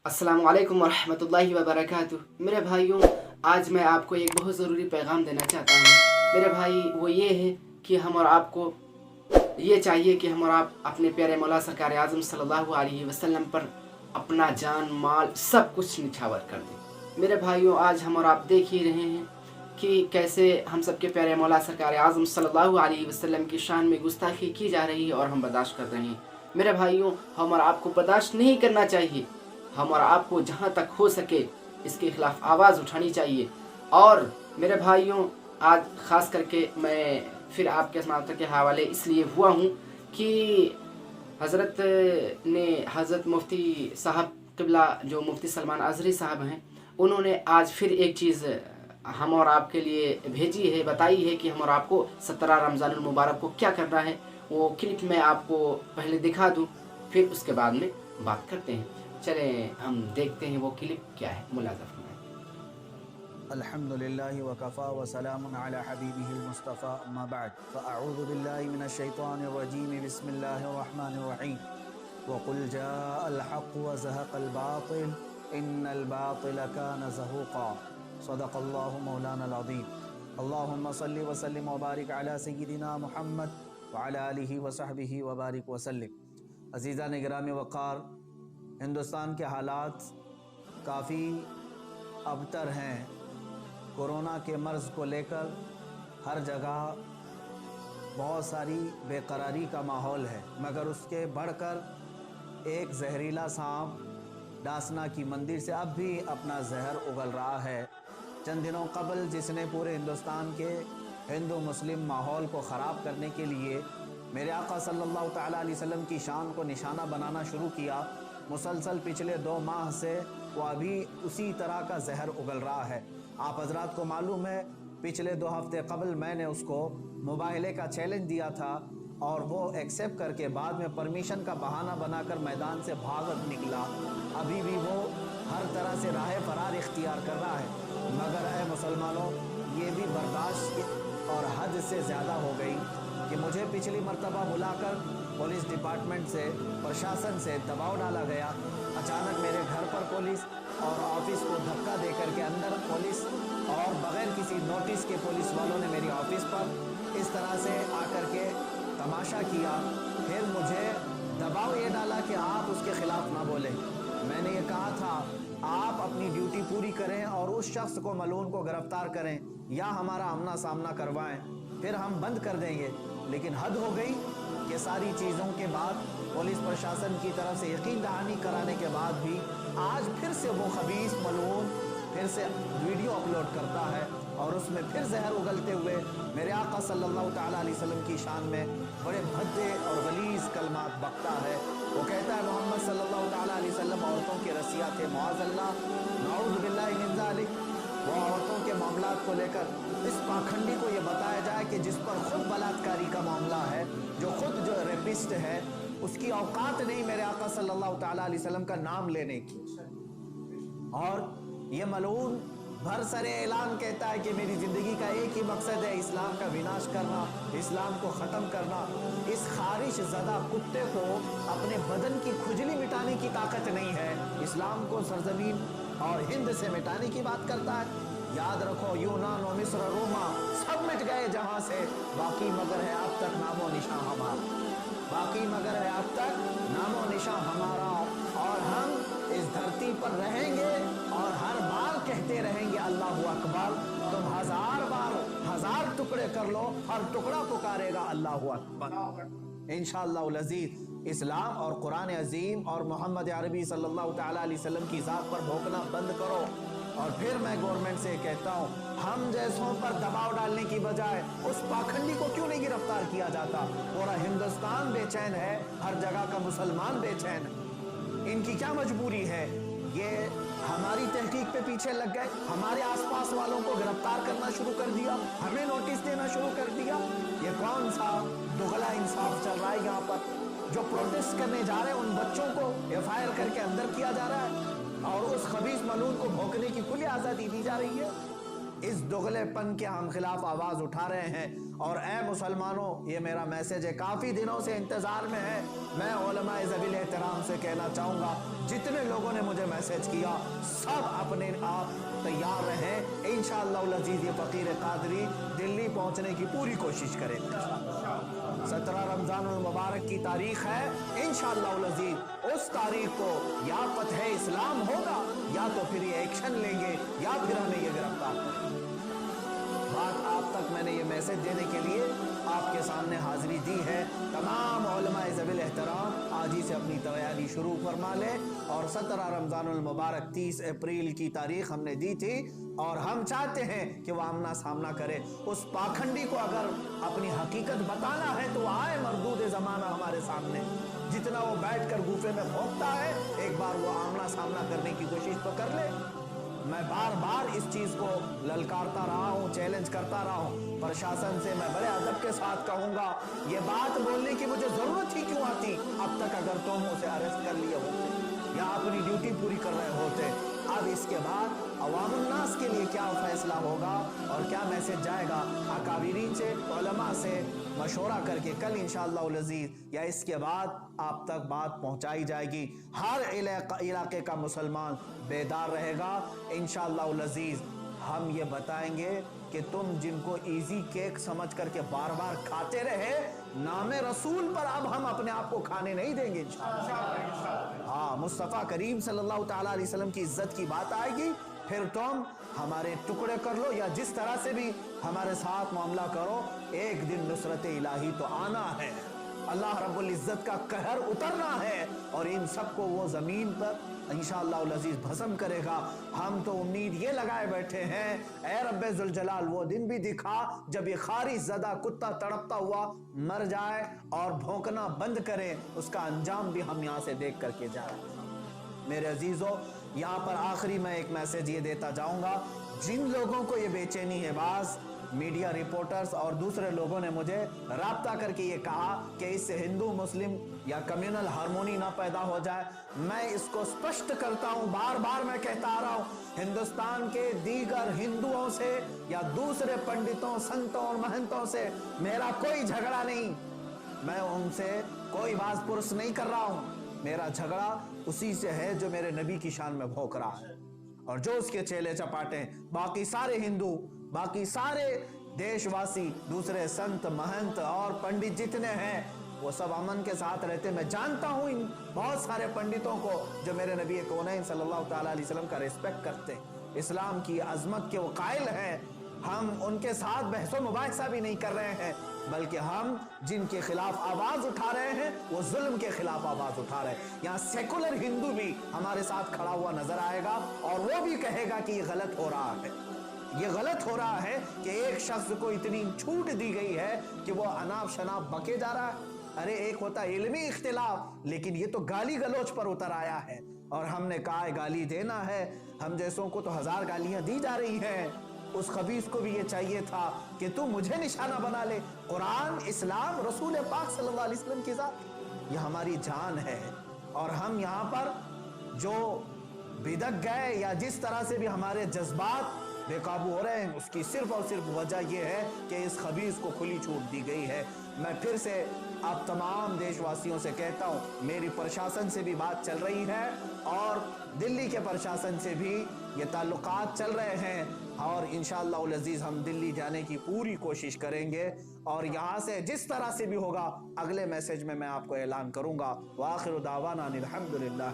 अस्सलामु अलैकुम वरहमतुल्लाहि वबरकातुह। मेरे भाइयों, आज मैं आपको एक बहुत ज़रूरी पैगाम देना चाहता हूँ। मेरे भाई, वो ये है कि हम और आपको ये चाहिए कि हम और आप अपने प्यारे मौला सरकार आज़म सल्लल्लाहु अलैहि वसल्लम पर अपना जान माल सब कुछ निछावर कर दें। मेरे भाइयों, आज हम और आप देख ही रहे हैं कि कैसे हम सबके प्यारे मौला सरकार आज़म सल्लल्लाहु अलैहि वसल्लम की शान में गुस्ताखी की जा रही है और हम बर्दाश्त कर रहे हैं। मेरे भाइयों, हम और आपको बर्दाश्त नहीं करना चाहिए। हम और आपको जहाँ तक हो सके इसके खिलाफ आवाज़ उठानी चाहिए। और मेरे भाइयों, आज ख़ास करके मैं फिर आपके समाप्त के हवाले इसलिए हुआ हूँ कि हज़रत मुफ्ती साहब क़िबला, जो मुफ्ती सलमान अज़हरी साहब हैं, उन्होंने आज फिर एक चीज़ हम और आपके लिए भेजी है, बताई है कि हम और आपको 17 रमज़ानुल मुबारक को क्या करना है। वो क्लिप मैं आपको पहले दिखा दूँ, फिर उसके बाद में बात करते हैं। चले हम देखते हैं वो क्लिप क्या है। मुलाज़ा फरमाएं। अल्हम्दुलिल्लाहि व कफ़ा व सलामुन अला हबीबिहिल मुस्तफ़ा अम्मा बाद फ़अऊज़ु बिल्लाहि मिनश शैतानिर रजीम बिस्मिल्लाहिर रहमानिर रहीम व क़ुल जाअल हक़्क़ु व ज़हक़ल बातिल इन्नल बातिल कान ज़हूक़ा सदक़ल्लाहु मौलाना अज़ीम। अल्लाहुम्मा सल्लि व सल्लिम व बारिक अला सय्यिदिना मुहम्मद व अला आलिहि व सहबिहि व बारिक व सल्लिम। अज़ीज़ान गिरामी वक़ार, हिंदुस्तान के हालात काफ़ी अबतर हैं। कोरोना के मर्ज़ को लेकर हर जगह बहुत सारी बेकरारी का माहौल है, मगर उसके बढ़कर एक जहरीला सांप डासना की मंदिर से अब भी अपना जहर उगल रहा है। चंद दिनों कबल जिसने पूरे हिंदुस्तान के हिंदू मुस्लिम माहौल को ख़राब करने के लिए मेरे आका सल्लल्लाहु तआला अलैहि वसल्लम की शान को निशाना बनाना शुरू किया, मुसलसल पिछले 2 माह से वो अभी उसी तरह का जहर उगल रहा है। आप हजरात को मालूम है, पिछले 2 हफ्ते कबल मैंने उसको मुबाहले का चैलेंज दिया था और वो एक्सेप्ट करके बाद में परमिशन का बहाना बनाकर मैदान से भाग निकला। अभी भी वो हर तरह से राह फरार इख्तियार कर रहा है, मगर ऐ मुसलमानों, ये भी बर्दाश्त और हद से ज़्यादा हो गई कि मुझे पिछली मर्तबा बुलाकर पुलिस डिपार्टमेंट से, प्रशासन से दबाव डाला गया। अचानक मेरे घर पर पुलिस और ऑफिस को धक्का देकर के अंदर पुलिस और बग़ैर किसी नोटिस के पुलिस वालों ने मेरी ऑफिस पर इस तरह से आकर के तमाशा किया। फिर मुझे दबाव ये डाला कि आप उसके ख़िलाफ़ ना बोलें। मैंने ये कहा था, आप अपनी ड्यूटी पूरी करें और उस शख्स को, मलून को गिरफ़्तार करें या हमारा आमना सामना करवाएं, फिर हम बंद कर देंगे। लेकिन हद हो गई कि सारी चीज़ों के बाद, पुलिस प्रशासन की तरफ से यकीन दहानी कराने के बाद भी आज फिर से वो खबीस मलून फिर से वीडियो अपलोड करता है और उसमें फिर जहर उगलते हुए मेरे आका सल्लल्लाहु तआला अलैहि वसल्लम की शान में बड़े भद्दे और गलीज़ कलमात बकता है। वो कहता है, मोहम्मद सल्लल्लाहु तआला अलैहि वसल्लम औरतों के रसिया थे, मुआज़ल्लाह, नाऊज़ु बिल्लाहि मिन ज़ालिक। वो औरतों के मामलात को लेकर इस पाखंडी को ये बताया जाए कि जिस पर खुद बलात्कारी का मामला है, जो खुद जो रेपिस्ट है, उसकी औकात नहीं मेरे आका सल्लल्लाहु तआला अलैहि वसल्लम का नाम लेने की। और ये मलऊन भरसरे ऐलान कहता है कि मेरी ज़िंदगी का एक ही मकसद है, इस्लाम का विनाश करना, इस्लाम को ख़त्म करना। इस खारिश ज़दा कुत्ते को अपने बदन की खुजली मिटाने की ताकत नहीं है, इस्लाम को सरजमीन और हिंद से मिटाने की बात करता है। याद रखो, यूनान और मिस्र, रोमा सब मिट गए जहाँ से, बाकी मगर है अब तक नामो निशां हमारा, बाकी मगर है अब तक नामो निशां हमारा। और हम इस धरती पर रहेंगे और हर बार कहते रहेंगे अल्लाहु अकबर। तुम 1000 बार 1000 टुकड़े कर लो, हर टुकड़ा पुकारेगा अल्लाहु अकबर। इंशाअल्लाह अज़ीज़, इस्लाम और कुरान अजीम और मोहम्मद अरबी सल्लल्लाहु तआला अलैहि वसल्लम की ज़ात पर भोंकना बंद करो। और फिर मैं गवर्नमेंट से कहता हूँ, हम जैसों पर दबाव डालने की बजाय उस पाखंडी को क्यों नहीं गिरफ्तार किया जाता। पूरा हिंदुस्तान बेचैन है, हर जगह का मुसलमान बेचैन है। इनकी क्या मजबूरी है? ये हमारी तहकीक पे पीछे लग गए, हमारे आसपास वालों को गिरफ्तार करना शुरू कर दिया, हमें नोटिस देना शुरू कर दिया। ये कौन सा दुगला इंसाफ चल रहा है यहाँ पर? जो प्रोटेस्ट करने जा रहे हैं उन बच्चों को FIR करके अंदर किया जा रहा है और उस खबीस मलून को भौंकने की खुली आज़ादी दी जा रही है। इस दुगलेपन के हम खिलाफ आवाज़ उठा रहे हैं। और ए मुसलमानों, ये मेरा मैसेज है, काफ़ी दिनों से इंतज़ार में है। मैं उलमाए ज़वील एहतराम से कहना चाहूँगा, जितने लोगों ने मुझे मैसेज मैसेज किया, सब अपने आप तैयार रहें। इंशाअल्लाह अज़ीज़ ये फ़कीर कादरी दिल्ली पहुंचने की पूरी कोशिश करेंगे। 17 रमज़ान मुबारक की तारीख है, इंशाअल्लाह अज़ीज़ उस तारीख को या फ़तह इस्लाम होगा या तो फिर ये एक्शन लेंगे या फिर हमें ये गिरफ्तार करेंगे। बात आप तक मैंने ये मैसेज देने के लिए आपके सामने हाजिरी दी है। तमाम उलमाए ज़वील एहतराम आज ही से अपनी तैयारी शुरू फरमा लें। और 17 रमज़ानुल मुबारक 30 अप्रैल की तारीख हमने दी थी और हम चाहते हैं कि वह आमना सामना करे। उस पाखंडी को अगर अपनी हकीकत बताना है तो वो आए मरदूद ज़माना हमारे सामने। जितना वो बैठ कर गुफे में भोंकता है, एक बार वो आमना सामना करने की कोशिश तो कर ले। मैं बार बार इस चीज को ललकारता रहा हूँ, चैलेंज करता रहा हूँ। प्रशासन से मैं बड़े अदब के साथ कहूंगा, ये बात बोलने की मुझे जरूरत ही क्यों आती अब तक, अगर तुम उसे अरेस्ट कर लिए होते या अपनी ड्यूटी पूरी कर रहे होते। अब इसके बाद अवामुन्नास के लिए क्या फैसला होगा और क्या मैसेज जाएगा, अकाबिरीन से, उलमा से मशवरा करके कल इंशाअल्लाह अज़ीज़ या इसके बाद आप तक बात पहुंचाई जाएगी। हर इलाके का मुसलमान बेदार रहेगा इंशाअल्लाह अज़ीज़। हम ये बताएंगे कि तुम जिनको इजी केक समझ करके बार बार खाते रहे, नामे रसूल पर अब हम अपने आप को खाने नहीं देंगे इंशाअल्लाह। हाँ, मुस्तफ़ा करीम सल्लल्लाहु तआला अलैहि वसल्लम की इज्जत की बात आएगी, फिर तुम हमारे टुकड़े कर लो या जिस तरह से भी हमारे साथ मामला करो, एक दिन नुसरत इलाही तो आना है, अल्लाह रब्बुल इज्जत का कहर उतरना है और इन सबको वो जमीन पर इंशाअल्लाह अज़ीज़ भस्म करेगा। हम तो उम्मीद ये लगाए बैठे हैं, ऐ रब्बे जुल जलाल वो दिन भी दिखा जब ये खारिज ज़दा कुत्ता तड़पता हुआ मर जाए और भौंकना बंद करे, उसका अंजाम भी हम यहाँ से देख करके जाए। मेरे अजीजों, यहाँ पर आखिरी मैं एक मैसेज ये देता जाऊंगा, जिन लोगों को ये बेचैनी है, बाज मीडिया रिपोर्टर्स और दूसरे लोगों ने मुझे राब्ता करके ये कहा कि इससे हिंदू मुस्लिम या कम्युनल हार्मोनी ना पैदा हो जाए। मैं इसको स्पष्ट करता हूँ, बार बार मैं कहता आ रहा हूँ, हिंदुस्तान के दीगर हिंदुओं से या दूसरे पंडितों, संतों और महंतों से मेरा कोई झगड़ा नहीं। मैं उनसे कोई बाज पुरुष नहीं कर रहा हूँ। मेरा झगड़ा उसी से है जो मेरे नबी की शान में भौंक रहा है और जो उसके चेले चपाटे। बाकी सारे हिंदू, बाकी सारे देशवासी, दूसरे संत महंत और पंडित जितने हैं, वो सब अमन के साथ रहते। मैं जानता हूँ इन बहुत सारे पंडितों को जो मेरे नबी कौनैन सल्लल्लाहु तआला अलैहि वसल्लम का रिस्पेक्ट करते, इस्लाम की अजमत के वो कायल हैं। हम उनके साथ बहसो मुबाहिसा भी नहीं कर रहे हैं, बल्कि हम जिनके खिलाफ आवाज उठा रहे हैं वो जुल्म के खिलाफ आवाज उठा रहे हैं। यहाँ सेकुलर हिंदू भी हमारे साथ खड़ा हुआ नजर आएगा और वो भी कहेगा कि ये गलत हो रहा है, ये गलत हो रहा है कि एक शख्स को इतनी छूट दी गई है कि वो अनाप शनाप बके जा रहा है। अरे एक होता है इल्मी इख्तिलाफ, लेकिन ये तो गाली गलोच पर उतर आया है और हमने कहा गाली देना है। हम जैसों को तो 1000 गालियां दी जा रही हैं। उस खबीस को भी ये चाहिए था कि तू मुझे निशाना बना ले। कुरान, इस्लाम, रसूल पाक सल्लल्लाहु अलैहि वसल्लम की जात, ये हमारी जान है। और हम यहाँ पर जो बिदक गए या जिस तरह से भी हमारे जज्बात बेकाबू हो रहे हैं, उसकी सिर्फ और सिर्फ वजह यह है कि इस खबीस को खुली छूट दी गई है। मैं फिर से आप तमाम देशवासियों से कहता हूँ, मेरी प्रशासन से भी बात चल रही है और दिल्ली के प्रशासन से भी ये ताल्लुकात चल रहे हैं और इंशाअल्लाह अज़ीज़ हम दिल्ली जाने की पूरी कोशिश करेंगे और यहाँ से जिस तरह से भी होगा अगले मैसेज में मैं आपको ऐलान करूँगा। वाखिर दावाना अल्हम्दुलिल्लाह।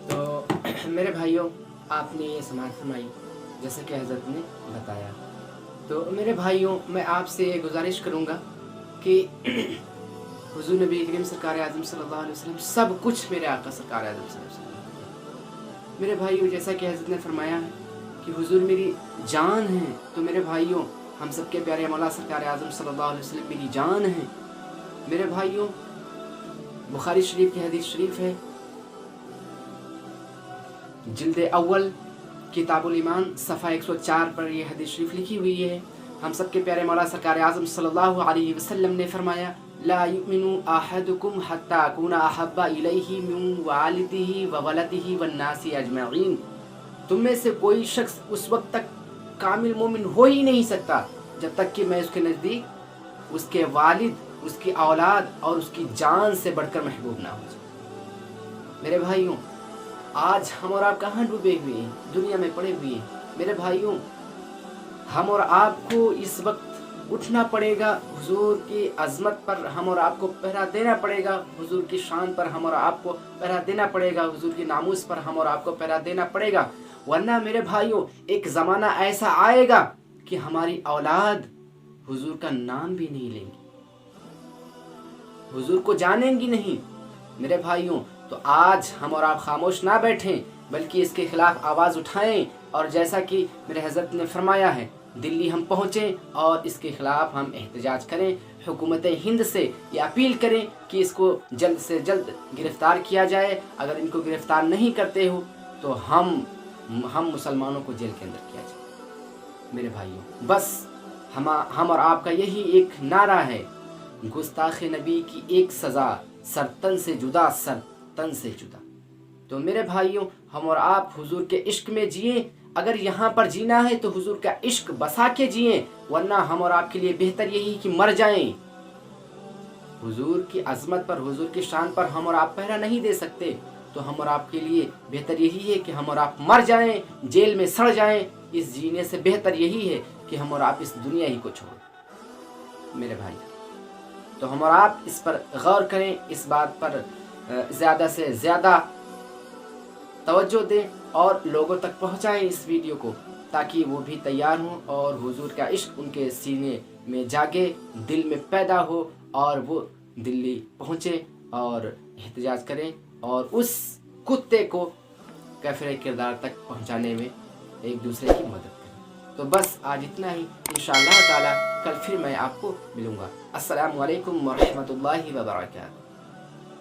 तो मेरे भाइयों, आपने ये समाअत फरमाई जैसे कि हज़रत ने बताया। तो मेरे भाइयों, मैं आपसे ये गुजारिश करूँगा कि हुज़ूर नबी करीम सरकार आज़म सल्लल्लाहु अलैहि वसल्लम सब कुछ मेरे आका सरकार आज़म सल्लल्लाहु अलैहि वसल्लम। मेरे भाइयों, जैसा कि हज़रत ने फरमाया है कि हुज़ूर मेरी जान है, तो मेरे भाइयों हम सबके प्यारे मौला सरकार आज़म सल्लल्लाहु अलैहि वसल्लम मेरी जान है। मेरे भाइयों, बुखारी शरीफ की हदीस शरीफ है, जिल्द अव्वल किताबुल ईमान सफ़ा 104 पर यह हदीस शरीफ लिखी हुई है। हम सबके प्यारे मौला सरकार आज़म सल्लल्लाहु अलैहि वसल्लम ने फरमाया, ला युमिनु अहदुकुम हत्ता अकूना अहब्बा इलैहि मिन वालिदिही व वलदिही वन नासी अजमईन। तुम में से कोई शख्स उस वक्त तक कामिल मोमिन हो ही नहीं सकता जब तक कि मैं उसके नज़दीक उसके वालिद, उसकी औलाद और उसकी जान से बढ़कर महबूब ना हो जाए। मेरे भाइयों, आज हम और आप कहाँ डूबे हुए हैं? दुनिया में पड़े हुए हैं। मेरे भाइयों, हम और आपको इस वक्त उठना पड़ेगा, हुजूर की अजमत पर हम और आपको पहरा देना पड़ेगा, हुजूर की शान पर हम और आपको पहरा देना पड़ेगा, हुजूर की नामूस पर हम और आपको पहरा देना पड़ेगा। वरना मेरे भाइयों, एक ज़माना ऐसा आएगा कि हमारी औलाद हुजूर का नाम भी नहीं लेंगी, हुजूर को जानेंगी नहीं। मेरे भाइयों, तो आज हम और आप खामोश ना बैठें, बल्कि इसके खिलाफ आवाज़ उठाएं, और जैसा कि मेरे हज़रत ने फरमाया है, दिल्ली हम पहुँचें और इसके खिलाफ हम एहतजाज करें। हुकूमत हिंद से ये अपील करें कि इसको जल्द से जल्द गिरफ़्तार किया जाए। अगर इनको गिरफ़्तार नहीं करते हो तो हम मुसलमानों को जेल के अंदर किया जाए। मेरे भाइयों, बस हम और आपका यही एक नारा है, गुस्ताख नबी की एक सज़ा, सरतन से जुदा, सरतन से जुदा। तो मेरे भाइयों, हम और आप हुजूर के इश्क में जिए। अगर यहाँ पर जीना है तो हुजूर का इश्क बसा के जिए, वरना हम और आपके लिए बेहतर यही कि मर जाएं। हुजूर की अजमत पर, हुजूर की शान पर हम और आप पहरा नहीं दे सकते, तो हम और आपके लिए बेहतर यही है कि हम और आप मर जाएं, जेल में सड़ जाएं। इस जीने से बेहतर यही है कि हम और आप इस दुनिया ही को छोड़ें। मेरे भाई, तो हम और आप इस पर गौर करें, इस बात पर ज़्यादा से ज़्यादा तवज्जो दें और लोगों तक पहुंचाएं इस वीडियो को, ताकि वो भी तैयार हों और हुजूर का इश्क उनके सीने में जागे, दिल में पैदा हो, और वो दिल्ली पहुँचे और एहतजाज करें और उस कुत्ते को काफिर किरदार तक पहुँचाने में एक दूसरे की मदद करें। तो बस आज इतना ही, इंशाअल्लाह ताला कल फिर मैं आपको मिलूँगा। अस्सलामु अलैकुम व रहमतुल्लाहि व बरकातहू।